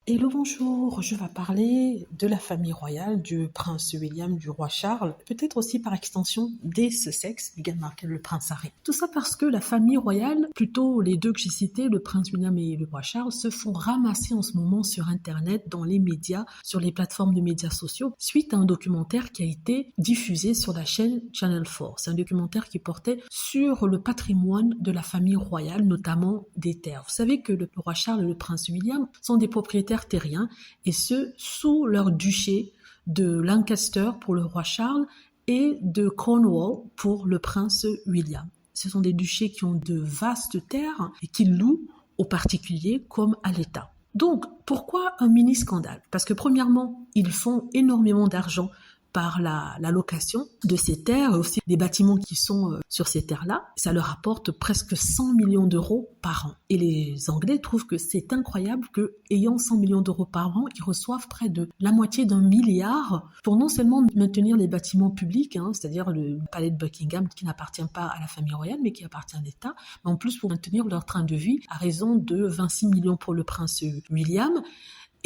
Hello, bonjour, je vais parler de la famille royale, du prince William, du roi Charles, peut-être aussi par extension des Sussex, Meghan Markle, le prince Harry. Tout ça parce que la famille royale, plutôt les deux que j'ai cités, le prince William et le roi Charles, se font ramasser en ce moment sur Internet, dans les médias, sur les plateformes de médias sociaux, suite à un documentaire qui a été diffusé sur la chaîne Channel 4. C'est un documentaire qui portait sur le patrimoine de la famille royale, notamment des terres. Vous savez que le roi Charles et le prince William sont des propriétaires terriens, et ce, sous leur duché de Lancaster pour le roi Charles et de Cornwall pour le prince William. Ce sont des duchés qui ont de vastes terres et qui louent aux particuliers comme à l'État. Donc, pourquoi un mini-scandale? Parce que premièrement, ils font énormément d'argent par la location de ces terres et aussi des bâtiments qui sont sur ces terres-là. Ça leur apporte presque 100 millions d'euros par an. Et les Anglais trouvent que c'est incroyable qu'ayant 100 millions d'euros par an, ils reçoivent près de la moitié d'un milliard pour non seulement maintenir les bâtiments publics, c'est-à-dire le palais de Buckingham qui n'appartient pas à la famille royale mais qui appartient à l'État, mais en plus pour maintenir leur train de vie à raison de 26 millions pour le prince William.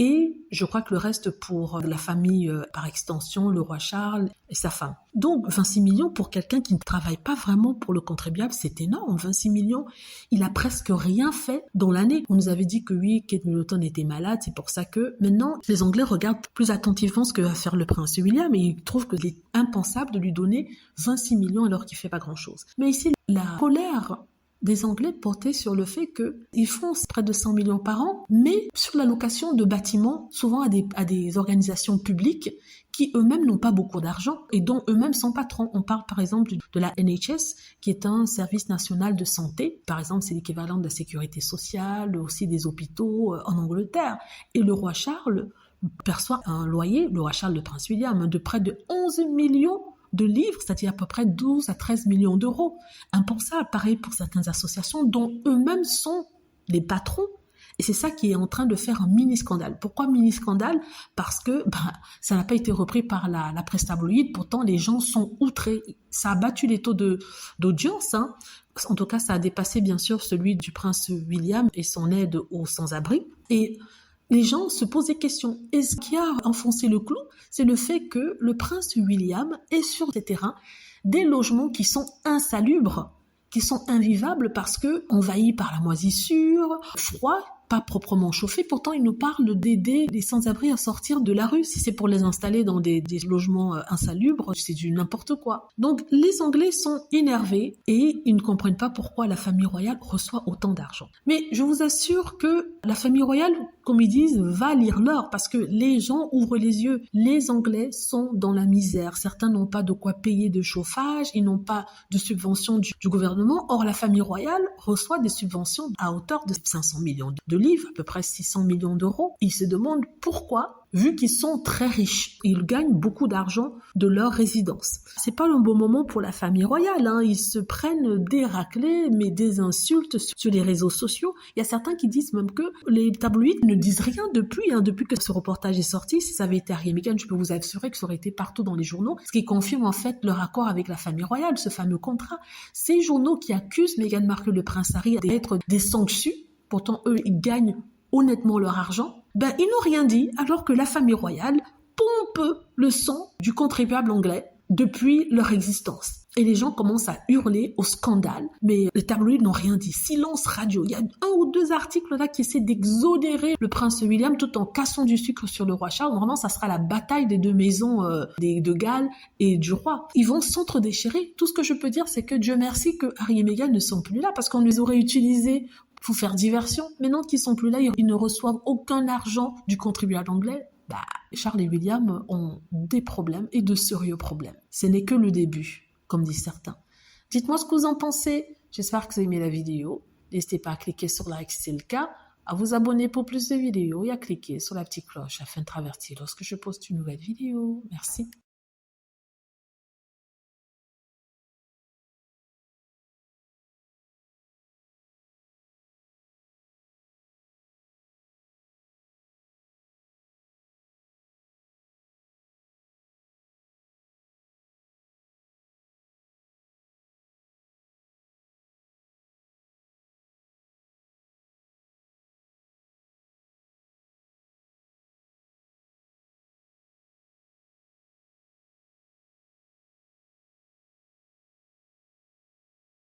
Et je crois que le reste pour la famille par extension, le roi Charles et sa femme. Donc 26 millions pour quelqu'un qui ne travaille pas vraiment pour le contribuable, c'est énorme. 26 millions, il a presque rien fait dans l'année. On nous avait dit que oui, Kate Middleton était malade, c'est pour ça que maintenant les Anglais regardent plus attentivement ce que va faire le prince William et ils trouvent qu'il est impensable de lui donner 26 millions alors qu'il fait pas grand-chose. Mais ici, la colère des Anglais portaient sur le fait qu'ils font près de 100 millions par an, mais sur la location de bâtiments, souvent à des organisations publiques qui eux-mêmes n'ont pas beaucoup d'argent et dont eux-mêmes sont patrons. On parle par exemple de la NHS, qui est un service national de santé. Par exemple, c'est l'équivalent de la sécurité sociale, aussi des hôpitaux en Angleterre. Et le roi Charles perçoit un loyer, le roi Charles, le prince William, de près de 11 millions de livres, c'est-à-dire à peu près 12 à 13 millions d'euros. Impensable, pareil pour certaines associations dont eux-mêmes sont les patrons. Et c'est ça qui est en train de faire un mini-scandale. Pourquoi mini-scandale? Parce que ça n'a pas été repris par la presse tabloïde, pourtant les gens sont outrés. Ça a battu les taux d'audience, En tout cas, ça a dépassé bien sûr celui du prince William et son aide aux sans-abri. Et les gens se posent des questions. Et ce qui a enfoncé le clou, c'est le fait que le prince William est sur des terrains, des logements qui sont insalubres, qui sont invivables parce que envahis par la moisissure, froid, pas proprement chauffé. Pourtant, il nous parle d'aider les sans-abri à sortir de la rue. Si c'est pour les installer dans des logements insalubres, c'est du n'importe quoi. Donc, les Anglais sont énervés et ils ne comprennent pas pourquoi la famille royale reçoit autant d'argent. Mais je vous assure que la famille royale, comme ils disent, va lire l'or parce que les gens ouvrent les yeux. Les Anglais sont dans la misère. Certains n'ont pas de quoi payer de chauffage, ils n'ont pas de subvention du gouvernement. Or, la famille royale reçoit des subventions à hauteur de 500 millions de livres, à peu près 600 millions d'euros. Ils se demandent pourquoi, vu qu'ils sont très riches. Ils gagnent beaucoup d'argent de leur résidence. C'est pas le bon moment pour la famille royale, Ils se prennent des raclées, mais des insultes sur les réseaux sociaux. Il y a certains qui disent même que les tabloïds ne disent rien depuis que ce reportage est sorti. Si ça avait été Harry et Meghan, je peux vous assurer que ça aurait été partout dans les journaux, ce qui confirme en fait leur accord avec la famille royale, ce fameux contrat. Ces journaux qui accusent Meghan Markle, le prince Harry, d'être des sanctus, pourtant eux, ils gagnent honnêtement leur argent, ils n'ont rien dit alors que la famille royale pompe le sang du contribuable anglais depuis leur existence. Et les gens commencent à hurler au scandale, mais les tabloïds n'ont rien dit. Silence radio. Il y a 1 ou 2 articles là qui essaient d'exonérer le prince William tout en cassant du sucre sur le roi Charles. Vraiment, ça sera la bataille des 2 maisons de Galles et du roi. Ils vont s'entre-déchirer. Tout ce que je peux dire, c'est que Dieu merci que Harry et Meghan ne sont plus là parce qu'on les aurait utilisés pour faire diversion. Maintenant qu'ils sont plus là, ils ne reçoivent aucun argent du contribuable anglais. Charles et William ont des problèmes et de sérieux problèmes. Ce n'est que le début, comme disent certains. Dites-moi ce que vous en pensez. J'espère que vous avez aimé la vidéo. N'hésitez pas à cliquer sur like si c'est le cas, à vous abonner pour plus de vidéos et à cliquer sur la petite cloche afin de traverser lorsque je poste une nouvelle vidéo. Merci.